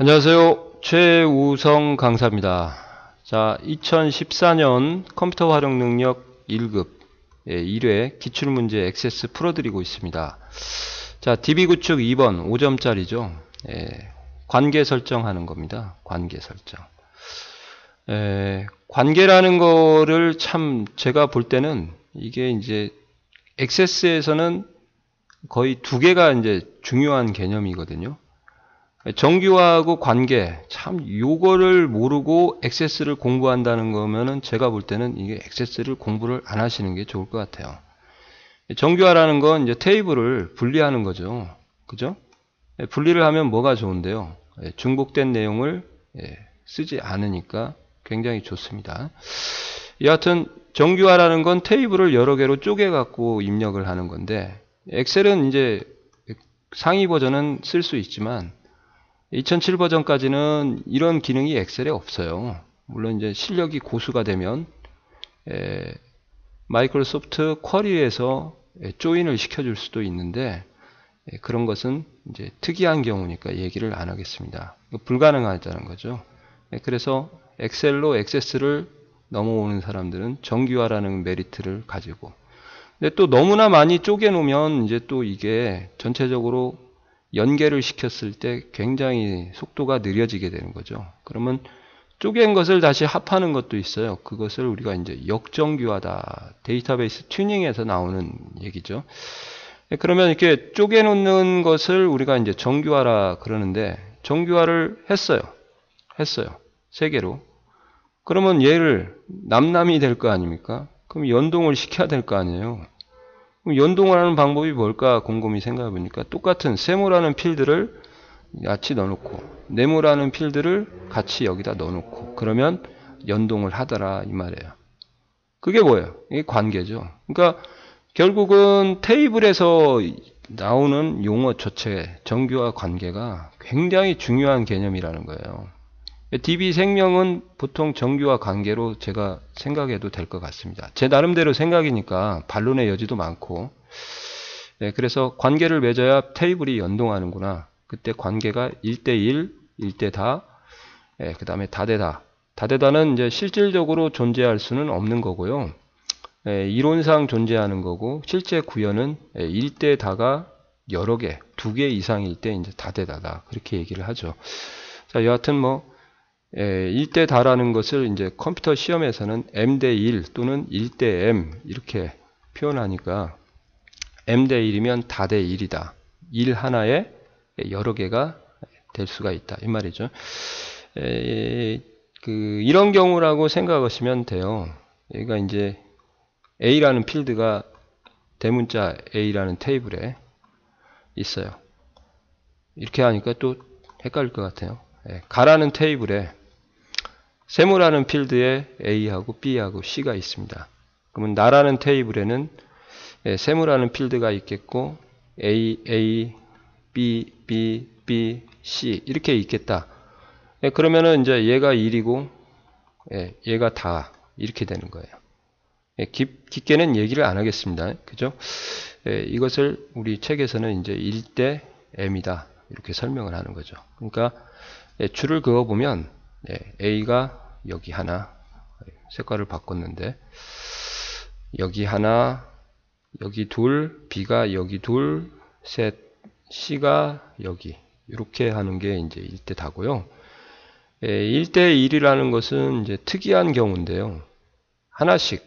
안녕하세요. 최우성 강사입니다. 자, 2014년 컴퓨터 활용 능력 1급 1회 기출문제 액세스 풀어드리고 있습니다. 자, DB 구축 2번 5점짜리죠. 관계 설정하는 겁니다. 관계 설정. 관계라는 거를 참 제가 볼 때는 이게 이제 액세스에서는 거의 두 개가 이제 중요한 개념이거든요. 정규화하고 관계, 참 요거를 모르고 액세스를 공부한다는 거면은 제가 볼 때는 이게 액세스를 공부를 안 하시는 게 좋을 것 같아요. 정규화라는 건 이제 테이블을 분리하는 거죠. 그죠? 분리를 하면 뭐가 좋은데요. 중복된 내용을 쓰지 않으니까 굉장히 좋습니다. 여하튼 정규화라는 건 테이블을 여러 개로 쪼개 갖고 입력을 하는 건데, 엑셀은 이제 상위 버전은 쓸 수 있지만 2007 버전까지는 이런 기능이 엑셀에 없어요. 물론 이제 실력이 고수가 되면 마이크로소프트 쿼리에서 조인을 시켜줄 수도 있는데, 그런 것은 이제 특이한 경우니까 얘기를 안 하겠습니다. 불가능하다는 거죠. 그래서 엑셀로 액세스를 넘어오는 사람들은 정규화라는 메리트를 가지고, 근데 또 너무나 많이 쪼개 놓으면 이제 또 이게 전체적으로 연계를 시켰을 때 굉장히 속도가 느려지게 되는 거죠. 그러면 쪼갠 것을 다시 합하는 것도 있어요. 그것을 우리가 이제 역정규화다, 데이터베이스 튜닝에서 나오는 얘기죠. 그러면 이렇게 쪼개 놓는 것을 우리가 이제 정규화라 그러는데, 정규화를 했어요. 세 개로. 그러면 얘를 남남이 될 거 아닙니까? 그럼 연동을 시켜야 될 거 아니에요. 그럼 연동을 하는 방법이 뭘까 곰곰이 생각해 보니까, 똑같은 세모라는 필드를 같이 넣어놓고 네모라는 필드를 같이 여기다 넣어놓고 그러면 연동을 하더라 이 말이에요. 그게 뭐예요? 이게 관계죠. 그러니까 결국은 테이블에서 나오는 용어 자체, 정규화 관계가 굉장히 중요한 개념이라는 거예요. DB 생명은 보통 정규화 관계로 제가 생각해도 될 것 같습니다. 제 나름대로 생각이니까 반론의 여지도 많고, 그래서 관계를 맺어야 테이블이 연동하는구나. 그때 관계가 1대1, 1대 다, 그 다음에 다대다. 다대다는 이제 실질적으로 존재할 수는 없는 거고요. 이론상 존재하는 거고, 실제 구현은 1대 다가 여러 개, 2개 이상일 때 이제 다대다다. 그렇게 얘기를 하죠. 자, 여하튼 뭐, 1대 다라는 것을 이제 컴퓨터 시험에서는 m/1 또는 1대_m 이렇게 표현하니까, m/1이면 다대1이다. 1 하나에 여러 개가 될 수가 있다. 이 말이죠. 이런 경우라고 생각하시면 돼요. 얘가 이제 A라는 필드가 대문자 A라는 테이블에 있어요. 이렇게 하니까 또 헷갈릴 것 같아요. 가라는 테이블에 세모라는 필드에 A하고 B하고 C가 있습니다. 그러면 나라는 테이블에는 세모라는 필드가 있겠고 A, A, B, B, B, C 이렇게 있겠다. 그러면은 이제 얘가 1이고 얘가 다 이렇게 되는 거예요. 깊게는 얘기를 안 하겠습니다. 그죠? 이것을 우리 책에서는 이제 1대_m이다. 이렇게 설명을 하는 거죠. 그러니까 줄을 그어 보면 A가 여기 하나, 색깔을 바꿨는데 여기 하나, 여기 둘, B가 여기 둘, 셋, C가 여기 이렇게 하는 게 이제 1대 다고요. 1대1이라는 것은 이제 특이한 경우인데요. 하나씩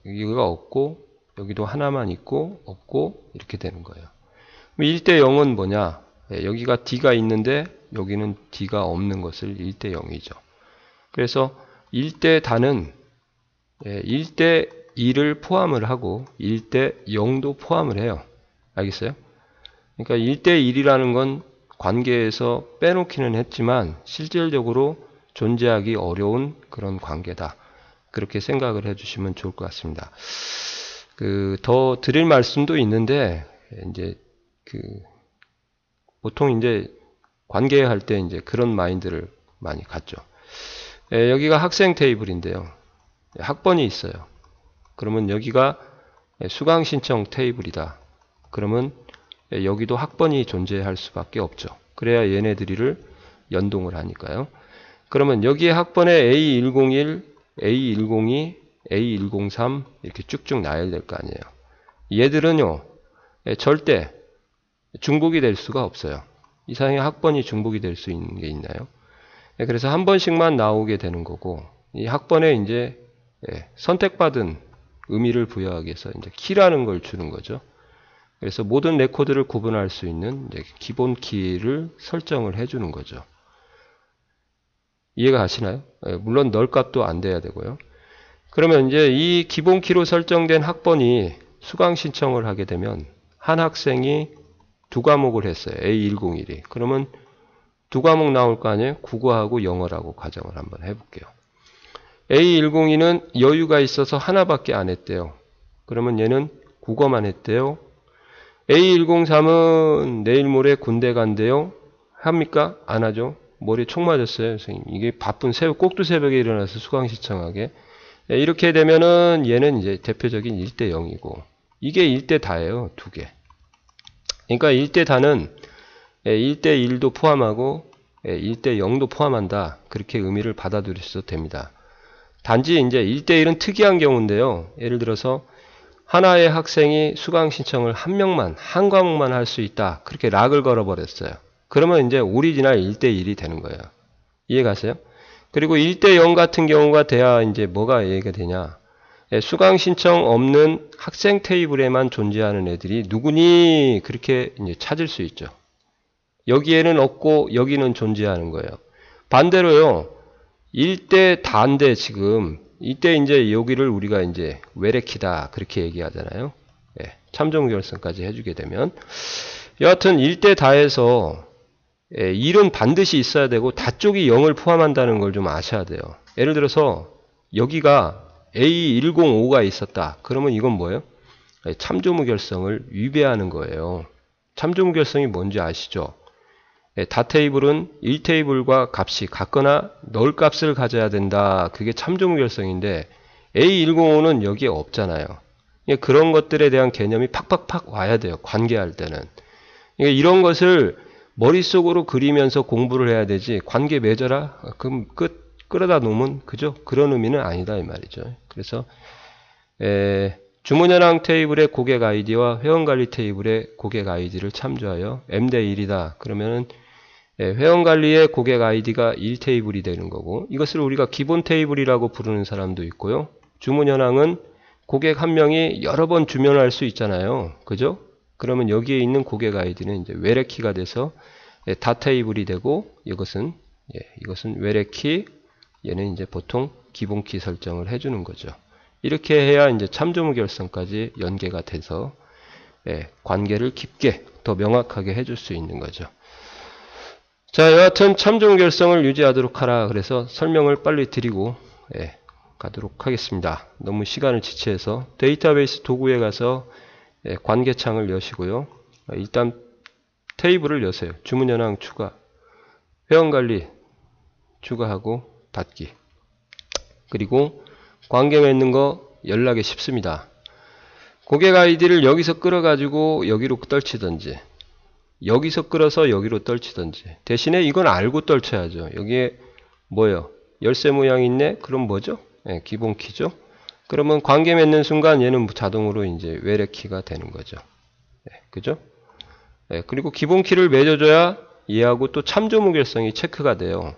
여기가 없고 여기도 하나만 있고 없고 이렇게 되는 거예요. 1대0은 뭐냐? 여기가 D가 있는데 여기는 D가 없는 것을 1대0이죠. 그래서 1대 다는 1대2를 포함을 하고 1대0도 포함을 해요. 알겠어요? 그러니까 1대1이라는 건 관계에서 빼놓기는 했지만 실질적으로 존재하기 어려운 그런 관계다. 그렇게 생각을 해주시면 좋을 것 같습니다. 더 드릴 말씀도 있는데, 이제 보통 이제 관계할 때 이제 그런 마인드를 많이 갖죠. 여기가 학생 테이블인데요. 학번이 있어요. 그러면 여기가 수강 신청 테이블이다. 그러면 여기도 학번이 존재할 수밖에 없죠. 그래야 얘네들을 연동을 하니까요. 그러면 여기에 학번에 A101, A102, A103 이렇게 쭉쭉 나열될 거 아니에요. 얘들은요, 절대 중복이 될 수가 없어요. 이상의 학번이 중복이 될 수 있는 게 있나요? 그래서 한 번씩만 나오게 되는 거고, 이 학번에 이제 선택받은 의미를 부여하기 위해서 이제 키라는 걸 주는 거죠. 그래서 모든 레코드를 구분할 수 있는 이제 기본 키를 설정을 해주는 거죠. 이해가 가시나요? 물론 널 값도 안 돼야 되고요. 그러면 이제 이 기본 키로 설정된 학번이 수강 신청을 하게 되면 한 학생이 두 과목을 했어요. A101이. 그러면 두 과목 나올 거 아니에요? 국어하고 영어라고 가정을 한번 해볼게요. A102는 여유가 있어서 하나밖에 안 했대요. 그러면 얘는 국어만 했대요. A103은 내일 모레 군대 간대요. 합니까? 안 하죠. 머리에 총 맞았어요, 선생님. 이게 바쁜 꼭두 새벽에 일어나서 수강 신청하게. 이렇게 되면은 얘는 이제 대표적인 1대 0이고, 이게 1대 다예요, 두 개. 그러니까 1대 다는 1대 1도 포함하고 1대 0도 포함한다. 그렇게 의미를 받아들이셔도 됩니다. 단지 이제 1대 1은 특이한 경우인데요. 예를 들어서 하나의 학생이 수강 신청을 한 명만, 한 과목만 할 수 있다. 그렇게 락을 걸어버렸어요. 그러면 이제 오리지널 1대 1이 되는 거예요. 이해가세요? 그리고 1대 0 같은 경우가 돼야 이제 뭐가 얘기가 되냐. 수강 신청 없는 학생 테이블에만 존재하는 애들이 누구니 그렇게 이제 찾을 수 있죠. 여기에는 없고 여기는 존재하는 거예요. 반대로요. 1대 다인데 지금 이때 이제 여기를 우리가 이제 외래키다 그렇게 얘기하잖아요. 참조무결성까지 해주게 되면 여하튼 1대 다에서 1은 반드시 있어야 되고 다 쪽이 0을 포함한다는 걸 좀 아셔야 돼요. 예를 들어서 여기가 A105가 있었다. 그러면 이건 뭐예요? 참조무결성을 위배하는 거예요. 참조무결성이 뭔지 아시죠? 다 테이블은 1테이블과 값이 같거나 널 값을 가져야 된다. 그게 참조무결성인데 A105는 여기에 없잖아요. 그런 것들에 대한 개념이 팍팍팍 와야 돼요. 관계할 때는. 이런 것을 머릿속으로 그리면서 공부를 해야 되지 관계 맺어라? 그럼 끌어다 놓으면 그죠? 그런 의미는 아니다 이 말이죠. 그래서 주문현황 테이블의 고객 아이디와 회원관리 테이블의 고객 아이디를 참조하여 M 대 1이다. 그러면은 회원관리의 고객 아이디가 1테이블이 되는 거고 이것을 우리가 기본 테이블이라고 부르는 사람도 있고요. 주문현황은 고객 한 명이 여러 번 주문할 수 있잖아요. 그죠? 그러면 여기에 있는 고객 아이디는 이제 외래키가 돼서 다 테이블이 되고 이것은 외래키, 얘는 이제 보통 기본키 설정을 해주는 거죠. 이렇게 해야 이제 참조무결성까지 연계가 돼서 관계를 깊게 더 명확하게 해줄 수 있는 거죠. 자, 여하튼 참조무결성을 유지하도록 하라. 그래서 설명을 빨리 드리고 가도록 하겠습니다. 너무 시간을 지체해서 데이터베이스 도구에 가서 관계창을 여시고요. 일단 테이블을 여세요. 주문현황 추가, 회원관리 추가하고 닫기. 그리고 관계 맺는 거 연락이 쉽습니다. 고객 아이디를 여기서 끌어가지고 여기로 떨치든지 여기서 끌어서 여기로 떨치든지 대신에 이건 알고 떨쳐야죠. 여기에 뭐예요? 열쇠 모양이 있네? 그럼 뭐죠? 기본 키죠. 그러면 관계 맺는 순간 얘는 자동으로 이제 외래키가 되는 거죠. 그죠? 그리고 기본 키를 맺어줘야 얘하고 또 참조무결성이 체크가 돼요.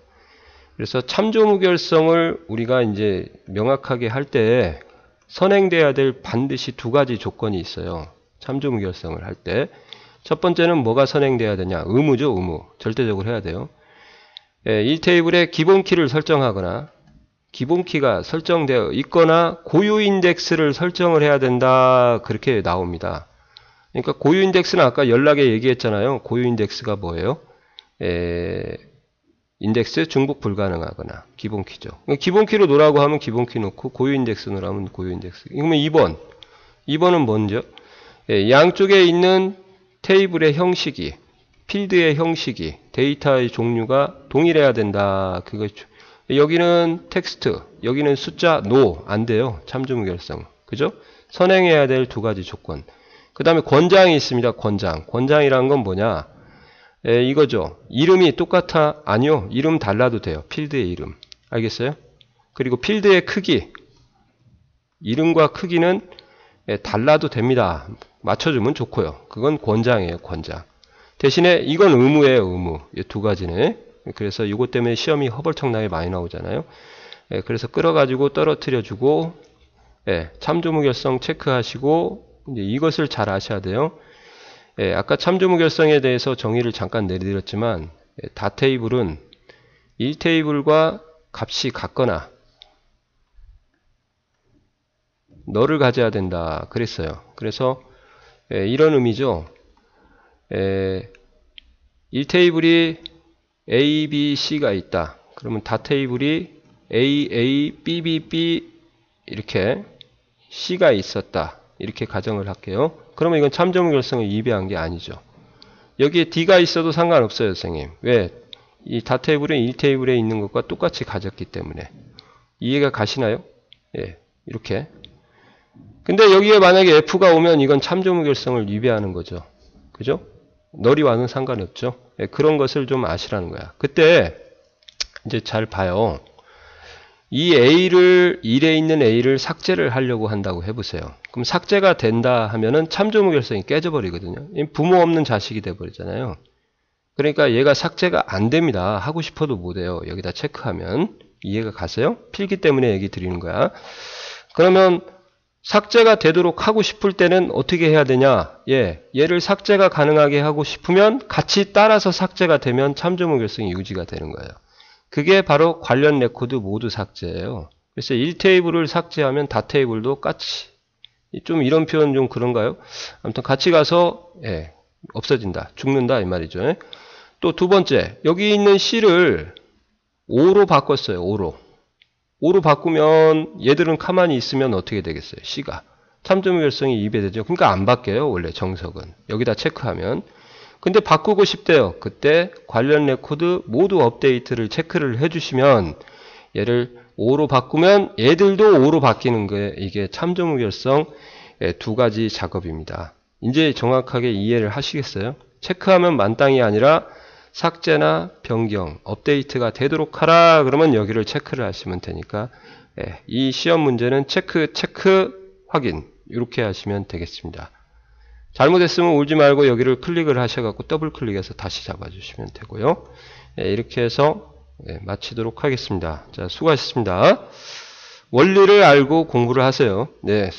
그래서 참조무결성을 우리가 이제 명확하게 할 때 선행돼야 될 반드시 두 가지 조건이 있어요. 참조무결성을 할 때. 첫 번째는 뭐가 선행돼야 되냐? 의무죠, 의무. 절대적으로 해야 돼요. 이 테이블에 기본 키를 설정하거나 기본 키가 설정되어 있거나 고유 인덱스를 설정을 해야 된다. 그렇게 나옵니다. 그러니까 고유 인덱스는 아까 연락에 얘기했잖아요. 고유 인덱스가 뭐예요? 인덱스 중복 불가능하거나 기본 키죠. 기본 키로 놓으라고 하면 기본 키 놓고 고유 인덱스 놓으라면 고유 인덱스. 그러면 2번. 2번은 뭔죠? 양쪽에 있는 테이블의 형식이, 필드의 형식이, 데이터의 종류가 동일해야 된다. 그거죠. 여기는 텍스트, 여기는 숫자, no, 안 돼요. 참조무결성. 그죠? 선행해야 될 두 가지 조건. 그 다음에 권장이 있습니다. 권장. 권장이란 건 뭐냐? 이거죠. 이름이 똑같아? 아니요. 이름 달라도 돼요. 필드의 이름. 알겠어요? 그리고 필드의 크기. 이름과 크기는 달라도 됩니다. 맞춰주면 좋고요. 그건 권장이에요. 권장. 대신에 이건 의무예요. 의무. 이 두 가지는. 그래서 이것 때문에 시험이 허벌청나게 많이 나오잖아요. 그래서 끌어가지고 떨어뜨려주고 참조무결성 체크하시고 이제 이것을 잘 아셔야 돼요. 아까 참조무결성에 대해서 정의를 잠깐 내드렸지만 다 테이블은 1테이블과 값이 같거나 너를 가져야 된다 그랬어요. 그래서 이런 의미죠. 1테이블이 A, B, C가 있다. 그러면 다 테이블이 A, A, B, B, B 이렇게 C가 있었다. 이렇게 가정을 할게요. 그러면 이건 참조무결성을 위배한 게 아니죠. 여기에 D가 있어도 상관없어요, 선생님. 왜? 이 다 테이블은 1테이블에 있는 것과 똑같이 가졌기 때문에. 이해가 가시나요? 예, 이렇게. 근데 여기에 만약에 F가 오면 이건 참조무결성을 위배하는 거죠. 그죠? 너리와는 상관이 없죠. 예, 그런 것을 좀 아시라는 거야. 그때 이제 잘 봐요. 이 A를 1에 있는 A를 삭제를 하려고 한다고 해보세요. 그럼 삭제가 된다 하면은 참조무결성이 깨져버리거든요. 부모 없는 자식이 돼버리잖아요. 그러니까 얘가 삭제가 안 됩니다. 하고 싶어도 못해요. 여기다 체크하면. 이해가 가세요? 필기 때문에 얘기 드리는 거야. 그러면 삭제가 되도록 하고 싶을 때는 어떻게 해야 되냐? 얘를 삭제가 가능하게 하고 싶으면 같이 따라서 삭제가 되면 참조무결성이 유지가 되는 거예요. 그게 바로 관련 레코드 모두 삭제예요. 그래서 1테이블을 삭제하면 다 테이블도 같이. 좀 이런 표현 좀 그런가요? 아무튼 같이 가서 없어진다. 죽는다 이 말이죠. 또 두 번째, 여기 있는 C를 5로 바꿨어요. 5로. 5로 바꾸면 얘들은 가만히 있으면 어떻게 되겠어요? C가. 참조무결성이 2배 되죠. 그러니까 안 바뀌어요. 원래 정석은. 여기다 체크하면. 근데 바꾸고 싶대요. 그때 관련 레코드 모두 업데이트를 체크를 해주시면 얘를 5로 바꾸면 얘들도 5로 바뀌는 거예요. 이게 참조무결성 두 가지 작업입니다. 이제 정확하게 이해를 하시겠어요? 체크하면 만땅이 아니라 삭제나 변경, 업데이트가 되도록 하라. 그러면 여기를 체크를 하시면 되니까 이 시험 문제는 체크, 확인 이렇게 하시면 되겠습니다. 잘못했으면 울지 말고 여기를 클릭을 하셔갖고 더블 클릭해서 다시 잡아주시면 되고요. 이렇게 해서 마치도록 하겠습니다. 자, 수고하셨습니다. 원리를 알고 공부를 하세요. 네.